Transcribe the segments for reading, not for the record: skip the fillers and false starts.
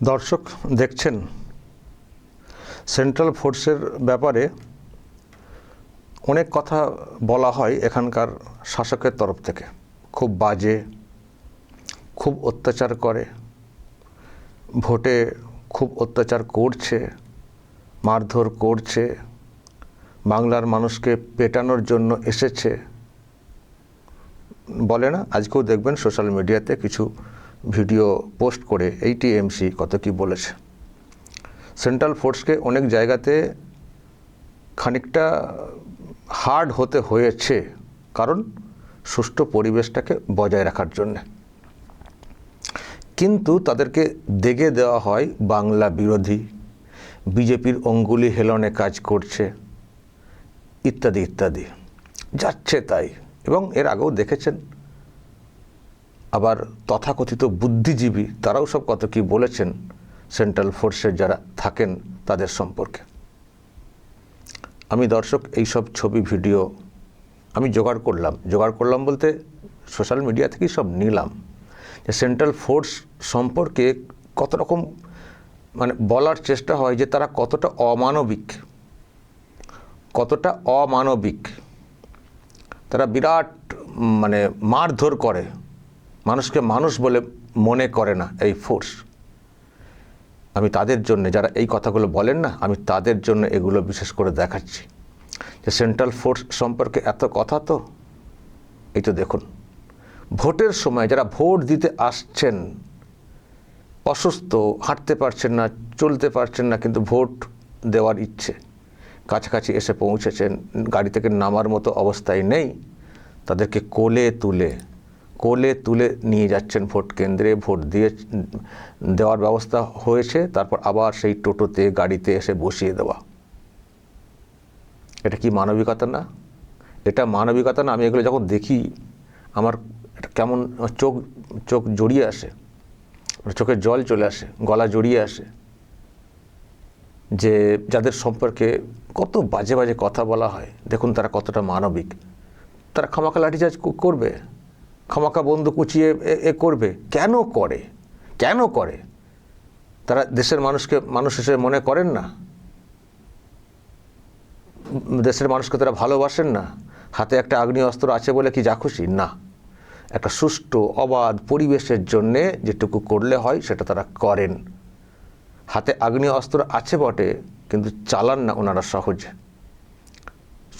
দর্শক দেখছেন সেন্ট্রাল ফোর্সের ব্যাপারে অনেক কথা বলা হয় এখানকার শাসকের তরফ থেকে। খুব বাজে, খুব অত্যাচার করে, ভোটে খুব অত্যাচার করছে, মারধর করছে, বাংলার মানুষকে পেটানোর জন্য এসেছে বলে না। আজকেও দেখবেন সোশ্যাল মিডিয়াতে কিছু ভিডিও পোস্ট করে এই টিএমসি কত কি বলেছে। সেন্ট্রাল ফোর্সকে অনেক জায়গাতে খানিকটা হার্ড হতে হয়েছে, কারণ সুষ্ঠু পরিবেশটাকে বজায় রাখার জন্যে। কিন্তু তাদেরকে দেগে দেওয়া হয় বাংলা বিরোধী, বিজেপির অঙ্গুলি হেলনে কাজ করছে ইত্যাদি ইত্যাদি, যাচ্ছে তাই। এবং এর আগেও দেখেছেন আবার তথাকথিত বুদ্ধিজীবী তারাও সব কত কি বলেছেন সেন্ট্রাল ফোর্সের যারা থাকেন তাদের সম্পর্কে। আমি দর্শক এই সব ছবি ভিডিও আমি জোগাড় করলাম বলতে সোশ্যাল মিডিয়া থেকেই সব নিলাম, যে সেন্ট্রাল ফোর্স সম্পর্কে কত রকম মানে বলার চেষ্টা হয় যে তারা কতটা অমানবিক, তারা বিরাট মানে মারধর করে, মানুষকে মানুষ বলে মনে করে না এই ফোর্স। আমি তাদের জন্য, যারা এই কথাগুলো বলেন না, আমি তাদের জন্য এগুলো বিশেষ করে দেখাচ্ছি যে সেন্ট্রাল ফোর্স সম্পর্কে এত কথা। তো এই তো দেখুন, ভোটের সময় যারা ভোট দিতে আসছেন, অসুস্থ, হাঁটতে পারছেন না, চলতে পারছেন না, কিন্তু ভোট দেওয়ার ইচ্ছে, কাছাকাছি এসে পৌঁছেছেন, গাড়ি থেকে নামার মতো অবস্থায় নেই, তাদেরকে কোলে তুলে নিয়ে যাচ্ছেন ভোট কেন্দ্রে। ভোট দেওয়ার ব্যবস্থা হয়েছে, তারপর আবার সেই টোটোতে গাড়িতে এসে বসিয়ে দেওয়া। এটা কি মানবিকতা না? এটা মানবিকতা না? আমি এগুলো যখন দেখি আমার এটা কেমন চোখ জড়িয়ে আসে, চোখে জল চলে আসে, গলা জড়িয়ে আসে, যে যাদের সম্পর্কে কত বাজে বাজে কথা বলা হয়। দেখুন তারা কতটা মানবিক। তারা খামাখা লাঠিচার্জ করবে, খামাখা বন্দুক উঁচিয়ে করবে। কেন করে? তারা দেশের মানুষকে মানুষ হিসেবে মনে করেন না? দেশের মানুষকে তারা ভালোবাসেন না? হাতে একটা আগ্নেয়াস্ত্র আছে বলে কি যা খুশি? না, একটা সুষ্ঠু অবাধ পরিবেশের জন্যে যেটুকু করলে হয় সেটা তারা করেন। হাতে আগ্নেয়াস্ত্র আছে বটে, কিন্তু চালান না ওনারা সহজে।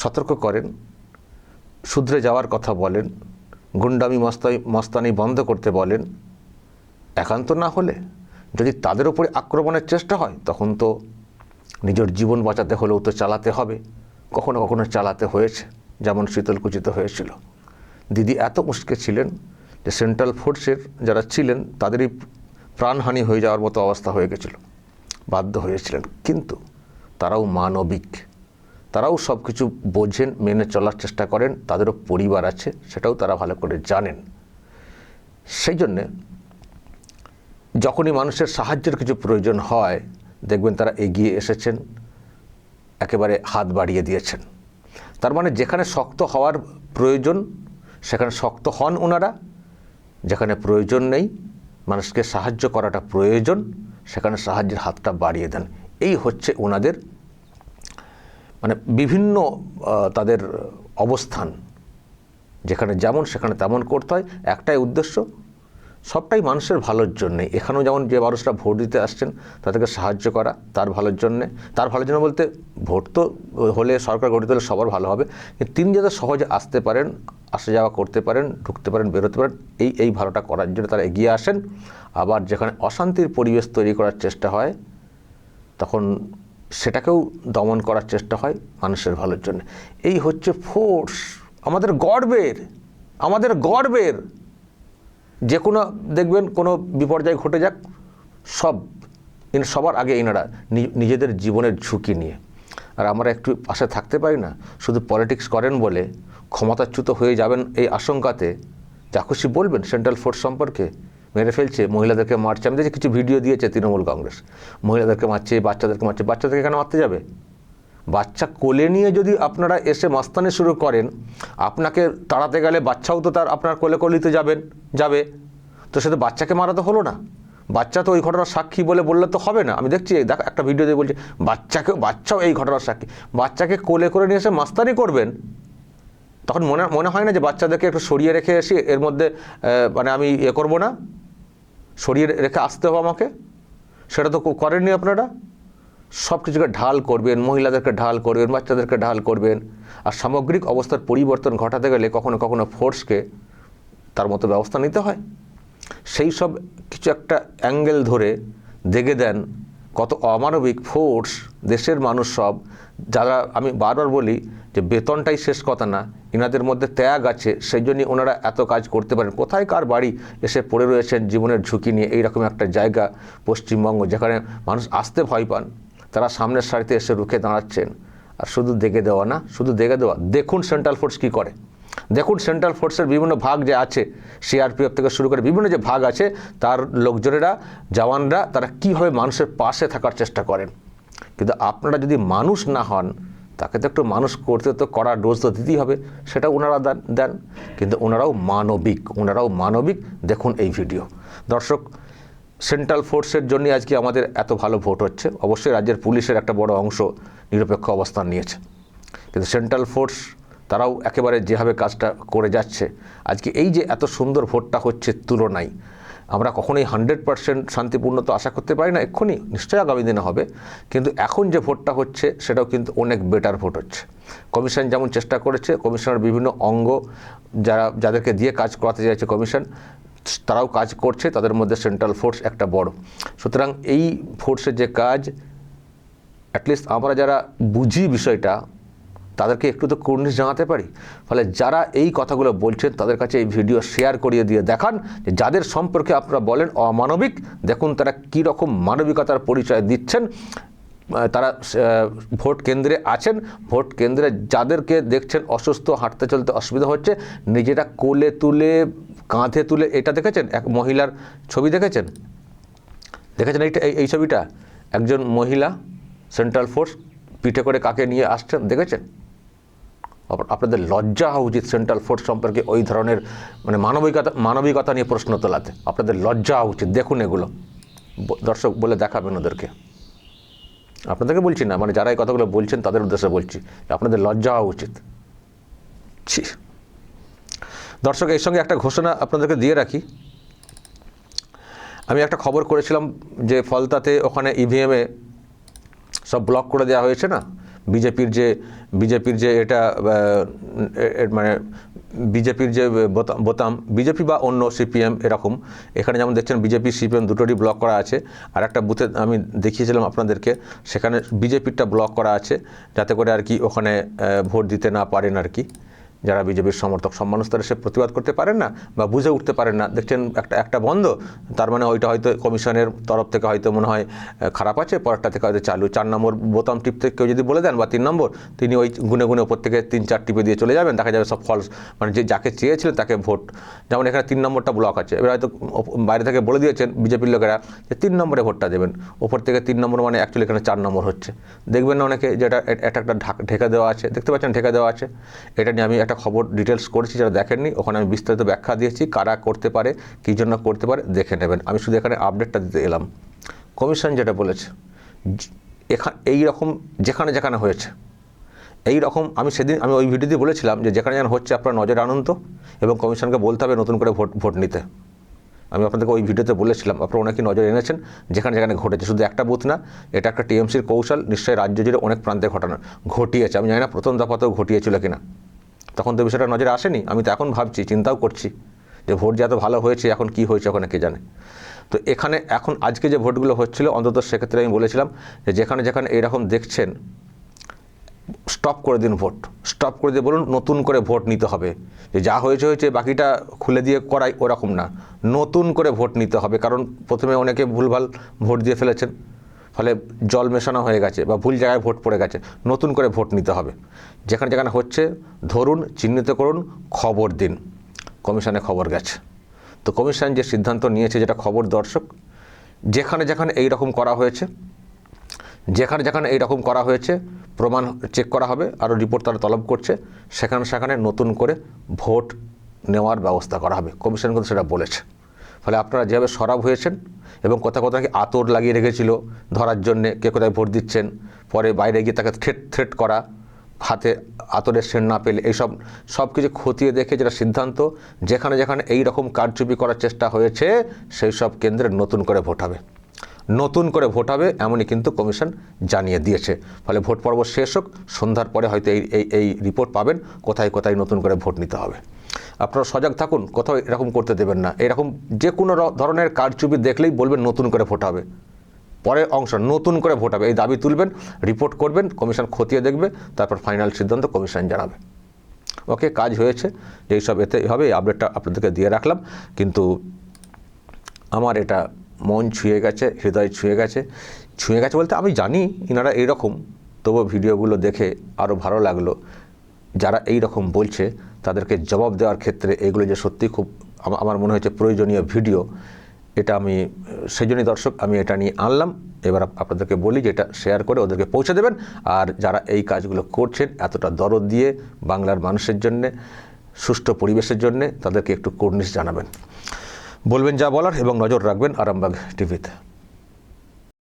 সতর্ক করেন, শুধরে যাওয়ার কথা বলেন, গুন্ডামি মস্তানি বন্ধ করতে বলেন। একান্ত না হলে যদি তাদের উপরে আক্রমণের চেষ্টা হয়, তখন তো নিজের জীবন বাঁচাতে হলেও তো চালাতে হবে। কখনো কখনো চালাতে হয়েছে, যেমন শীতলকুচিতে হয়েছিল। দিদি এত উস্কে ছিলেন যে সেন্ট্রাল ফোর্সের যারা ছিলেন তাদেরই প্রাণহানি হয়ে যাওয়ার মতো অবস্থা হয়ে গেছিল, বাধ্য হয়েছিলেন। কিন্তু তারাও মানবিক, তারাও সব কিছু বোঝেন, মেনে চলার চেষ্টা করেন, তাদেরও পরিবার আছে, সেটাও তারা ভালো করে জানেন। সেই জন্যে যখনই মানুষের সাহায্যের কিছু প্রয়োজন হয়, দেখবেন তারা এগিয়ে এসেছেন, একেবারে হাত বাড়িয়ে দিয়েছেন। তার মানে যেখানে শক্ত হওয়ার প্রয়োজন সেখানে শক্ত হন ওনারা, যেখানে প্রয়োজন নেই, মানুষকে সাহায্য করাটা প্রয়োজন, সেখানে সাহায্যের হাতটা বাড়িয়ে দেন। এই হচ্ছে ওনাদের মানে বিভিন্ন তাদের অবস্থান। যেখানে যেমন সেখানে তেমন করতে হয়, একটাই উদ্দেশ্য, সবটাই মানুষের ভালোর জন্যে। এখানেও যেমন যে মানুষরা ভোট দিতে আসছেন তাদেরকে সাহায্য করা তার ভালোর জন্যে। তার ভালোর জন্য বলতে ভোট তো হলে, সরকার গঠিত হলে সবার ভালো হবে, কিন্তু তিনি যাতে সহজে আসতে পারেন, আসা যাওয়া করতে পারেন, ঢুকতে পারেন, বেরোতে পারেন, এই ভালোটা করার জন্য তারা এগিয়ে আসেন। আবার যেখানে অশান্তির পরিবেশ তৈরি করার চেষ্টা হয়, তখন সেটাকেও দমন করার চেষ্টা হয় মানুষের ভালোর জন্য। এই হচ্ছে ফোর্স, আমাদের গর্বের। যে কোনো দেখবেন কোনো বিপর্যয় ঘটে যাক, সবার আগে এনারা নিজেদের জীবনের ঝুঁকি নিয়ে। আর আমরা একটু পাশে থাকতে পারি না, শুধু পলিটিক্স করেন বলে ক্ষমতাচ্যুত হয়ে যাবেন এই আশঙ্কাতে যা খুশি বলবেন সেন্ট্রাল ফোর্স সম্পর্কে। মেরে ফেলছে, মহিলাদেরকে মারছে। আমি দেখছি কিছু ভিডিও দিয়েছে তৃণমূল কংগ্রেস, মহিলাদেরকে মারছে, বাচ্চাদেরকে মারছে। বাচ্চাদেরকে কেন মারতে যাবে? বাচ্চা কোলে নিয়ে যদি আপনারা এসে মাস্তানি শুরু করেন, আপনাকে তাড়াতে গেলে বাচ্চাও তো তার আপনার কোলে নিতে যাবে, তো সে তো বাচ্চাকে মারা তো হলো না, বাচ্চা তো ওই ঘটনার সাক্ষী বললে তো হবে না। আমি দেখছি দেখ একটা ভিডিও দিয়ে বলছে বাচ্চাও এই ঘটনার সাক্ষী। বাচ্চাকে কোলে করে নিয়ে এসে মাস্তানি করবেন, তখন মনে হয় না যে বাচ্চাদেরকে একটু সরিয়ে রেখে আসি, এর মধ্যে মানে আমি করবো না, সরিয়ে রেখে আসতে হবে আমাকে? সেটা তো করেননি আপনারা। সব কিছুকে ঢাল করবেন, মহিলাদেরকে ঢাল করবেন, বাচ্চাদেরকে ঢাল করবেন। আর সামগ্রিক অবস্থার পরিবর্তন ঘটাতে গেলে কখনো কখনো ফোর্সকে তার মতো ব্যবস্থা নিতে হয়। সেই সব কিছু একটা অ্যাঙ্গেল ধরে দেখে দেন কত অমানবিক ফোর্স দেশের মানুষ সব, যারা আমি বারবার বলি যে বেতনটাই শেষ কথা না, এনাদের মধ্যে ত্যাগ আছে, সেই জন্যই ওনারা এত কাজ করতে পারেন। কোথায় কার বাড়ি এসে পড়ে রয়েছেন জীবনের ঝুঁকি নিয়ে, এইরকম একটা জায়গা পশ্চিমবঙ্গ যেখানে মানুষ আসতে ভয় পান, তারা সামনের সারিতে এসে রুখে দাঁড়াচ্ছেন। আর শুধু দেখে দেওয়া না, শুধু দেখে দেওয়া, দেখুন সেন্ট্রাল ফোর্স কী করে। দেখুন সেন্ট্রাল ফোর্সের বিভিন্ন ভাগ যে আছে, সিআরপিএফ থেকে শুরু করে বিভিন্ন যে ভাগ আছে, তার লোকজনেরা, জওয়ানরা, তারা কীভাবে মানুষের পাশে থাকার চেষ্টা করেন। কিন্তু আপনারা যদি মানুষ না হন, তাকে তো একটু মানুষ করতে তো কড়া ডোজ তো দিতেই হবে, সেটা ওনারা দেন। কিন্তু ওনারাও মানবিক। দেখুন এই ভিডিও। দর্শক, সেন্ট্রাল ফোর্সের জন্যই আজকে আমাদের এত ভালো ভোট হচ্ছে। অবশ্যই রাজ্যের পুলিশের একটা বড় অংশ নিরপেক্ষ অবস্থান নিয়েছে, কিন্তু সেন্ট্রাল ফোর্স তারাও একেবারে যেভাবে কাজটা করে যাচ্ছে, আজকে এই যে এত সুন্দর ভোটটা হচ্ছে, তুলনায় আমরা কখনোই 100% শান্তিপূর্ণ তো আশা করতে পারি না, এক্ষুনি নিশ্চয়ই আগামী দিনে হবে। কিন্তু এখন যে ভোটটা হচ্ছে সেটাও কিন্তু অনেক বেটার ভোট হচ্ছে। কমিশন যেমন চেষ্টা করেছে, কমিশনের বিভিন্ন অঙ্গ যাদেরকে দিয়ে কাজ করাতে চাইছে কমিশন, তারাও কাজ করছে, তাদের মধ্যে সেন্ট্রাল ফোর্স একটা বড়। সুতরাং এই ফোর্সের যে কাজ, অ্যাটলিস্ট আমরা যারা বুঝি বিষয়টা, তাদেরকে একটু তো কুর্নিশ জানাতে পারি। ফলে যারা এই কথাগুলো বলছেন তাদের কাছে এই ভিডিও শেয়ার করিয়ে দিয়ে দেখান যে যাদের সম্পর্কে আপনারা বলেন অমানবিক, দেখুন তারা কী রকম মানবিকতার পরিচয় দিচ্ছেন। তারা ভোট কেন্দ্রে আছেন, ভোট কেন্দ্রে যাদেরকে দেখছেন অসুস্থ, হাঁটতে চলতে অসুবিধা হচ্ছে, নিজেরা কোলে তুলে, কাঁধে তুলে, এটা দেখেছেন এক মহিলার ছবি দেখেছেন এই ছবিটা, একজন মহিলা সেন্ট্রাল ফোর্স পিঠে করে কাকে নিয়ে আসছেন দেখেছেন? আপনাদের লজ্জা হওয়া উচিত সেন্ট্রাল ফোর্স সম্পর্কে ওই ধরনের মানে মানবিকতা নিয়ে প্রশ্ন তোলাতে। আপনাদের লজ্জা হওয়া উচিত। দেখুন এগুলো, দর্শক বলে দেখাবেন ওদেরকে। আপনাদেরকে বলছি না, মানে যারা এই কথাগুলো বলছেন তাদের উদ্দেশ্যে বলছি, আপনাদের লজ্জা হওয়া উচিত। দর্শক, এর সঙ্গে একটা ঘোষণা আপনাদেরকে দিয়ে রাখি। আমি একটা খবর করেছিলাম যে ফলতাতে ওখানে ইভিএমে সব ব্লক করে দেওয়া হয়েছে না, বিজেপির যে এটা মানে বিজেপির যে বোতাম, বিজেপি বা অন্য সিপিএম এরকম, এখানে যেমন দেখছেন বিজেপি সিপিএম দুটোরই ব্লক করা আছে। আর একটা বুথে আমি দেখিয়েছিলাম আপনাদেরকে, সেখানে বিজেপিরটা ব্লক করা আছে, যাতে করে আর কি ওখানে ভোট দিতে না পারেন আর কি যারা বিজেপির সমর্থক। সব মানুষ তারা সে প্রতিবাদ করতে পারেন না বা বুঝে উঠতে পারেন না, দেখছেন একটা বন্ধ, তার মানে ওইটা হয়তো কমিশনের তরফ থেকে হয়তো মনে হয় খারাপ আছে, পরেরটা থেকে হয়তো চালু। 4 নম্বর বোতাম টিপতে কেউ যদি বলে দেন বা 3 নম্বর, তিনি ওই গুনে ওপর থেকে 3-4 টিপে দিয়ে চলে যাবেন, দেখা যাবে সব ফলস, মানে যে যাকে চেয়েছিলেন তাকে ভোট। যেমন এখানে 3 নম্বরটা ব্লক আছে, এবার হয়তো বাইরে থেকে বলে দিয়েছেন বিজেপির লোকেরা যে 3 নম্বরে ভোটটা দেবেন, ওপর থেকে 3 নম্বর মানে অ্যাকচুয়ালি এখানে 4 নম্বর হচ্ছে। দেখবেন না অনেকে যেটা একটা ঢেকে দেওয়া আছে, দেখতে পাচ্ছেন ঢেকে দেওয়া আছে। এটা নিয়ে আমি একটা খবর ডিটেলস করেছি, যারা দেখেননি ওখানে আমি বিস্তারিত ব্যাখ্যা দিয়েছি, কারা করতে পারে, কী জন্য করতে পারে দেখে নেবেন। আমি শুধু এখানে আপডেটটা দিতে এলাম। কমিশন যেটা বলেছে, এই রকম যেখানে হয়েছে এই রকম, আমি ওই ভিডিওতে বলেছিলাম যে যেখানে হচ্ছে আপনারা নজরে আনুন তো, এবং কমিশনকে বলতে হবে নতুন করে ভোট নিতে। আমি আপনাদেরকে ওই ভিডিওতে বলেছিলাম, আপনারা অনেকেই নজরে এনেছেন যেখানে ঘটেছে। শুধু একটা বুথ না, এটা একটা টিএমসির কৌশল, নিশ্চয়ই রাজ্য জুড়ে অনেক প্রান্তে ঘটিয়েছে। আমি জানি না প্রথম দফাতেও ঘটিয়েছিল কিনা, তখন তো বিষয়টা নজরে আসেনি। আমি তো এখন ভাবছি, চিন্তাও করছি যে ভোট যে এত ভালো হয়েছে, এখন কি হয়েছে ওখানে কে জানে। তো এখানে এখন আজকে যে ভোটগুলো হচ্ছিল, অন্তত সেক্ষেত্রে আমি বলেছিলাম যে যেখানে এইরকম দেখছেন, স্টপ করে দিন, ভোট স্টপ করে দিয়ে বলুন নতুন করে ভোট নিতে হবে। যে যা হয়েছে বাকিটা খুলে দিয়ে করাই, ওরকম না, নতুন করে ভোট নিতে হবে। কারণ প্রথমে অনেকে ভুলভাল ভোট দিয়ে ফেলেছেন, ফলে জল মেশানো হয়ে গেছে বা ভুল জায়গায় ভোট পড়ে গেছে, নতুন করে ভোট নিতে হবে। যেখানে হচ্ছে ধরুন, চিহ্নিত করুন, খবর দিন। কমিশনে খবর গেছে, তো কমিশন যে সিদ্ধান্ত নিয়েছে, যেটা খবর দর্শক, যেখানে এই রকম করা হয়েছে, যেখানে এই রকম করা হয়েছে, প্রমাণ চেক করা হবে, আরও রিপোর্ট তারা তলব করছে, সেখানে নতুন করে ভোট নেওয়ার ব্যবস্থা করা হবে। কমিশন কিন্তু সেটা বলেছে। ফলে আপনারা যেভাবে সরব হয়েছেন এবং কোথাও কোথাও নাকি আতর লাগিয়ে রেখেছিল ধরার জন্যে কে কোথায় ভোট দিচ্ছেন, পরে বাইরে গিয়ে তাকে থ্রেট করা, হাতে আতরের সেন্ট না পেলে, এইসব সব কিছু খতিয়ে দেখে যেটা সিদ্ধান্ত, যেখানে যেখানে এই রকম কারচুপি করার চেষ্টা হয়েছে সেই সব কেন্দ্রে নতুন করে ভোট হবে, নতুন করে ভোট হবে, এমনই কিন্তু কমিশন জানিয়ে দিয়েছে। ফলে ভোট পর্ব শেষ হোক, সন্ধ্যার পরে হয়তো এই রিপোর্ট পাবেন কোথায় কোথায় নতুন করে ভোট নিতে হবে। আপনারা সজাগ থাকুন, কোথাও এরকম করতে দেবেন না। এরকম যে কোনো ধরনের কারচুপি দেখলেই বলবেন নতুন করে ভোট হবে, পরের অংশ নতুন করে ভোট হবে, এই দাবি তুলবেন, রিপোর্ট করবেন, কমিশন খতিয়ে দেখবে, তারপর ফাইনাল সিদ্ধান্ত কমিশন জানাবে। ওকে, কাজ হয়েছে, যেই সব এতে হবে এই আপডেটটা আপনাদেরকে দিয়ে রাখলাম। কিন্তু আমার এটা মন ছুঁয়ে গেছে, হৃদয় ছুঁয়ে গেছে বলতে আমি জানি এনারা এইরকম, তবু ভিডিওগুলো দেখে আরও ভালো লাগলো। যারা এই রকম বলছে তাদেরকে জবাব দেওয়ার ক্ষেত্রে এগুলো যে সত্যি খুব আমার মনে হয়েছে প্রয়োজনীয় ভিডিও, এটা আমি সেই জন্যই দর্শক আমি এটা নিয়ে আনলাম। এবার আপনাদেরকে বলি যে এটা শেয়ার করে ওদেরকে পৌঁছে দেবেন। আর যারা এই কাজগুলো করছেন এতটা দরদ দিয়ে বাংলার মানুষের জন্যে, সুষ্ঠু পরিবেশের জন্যে, তাদেরকে একটু কুর্নিশ জানাবেন, বলবেন যা বলার এবং নজর রাখবেন আরামবাগ টিভিতে।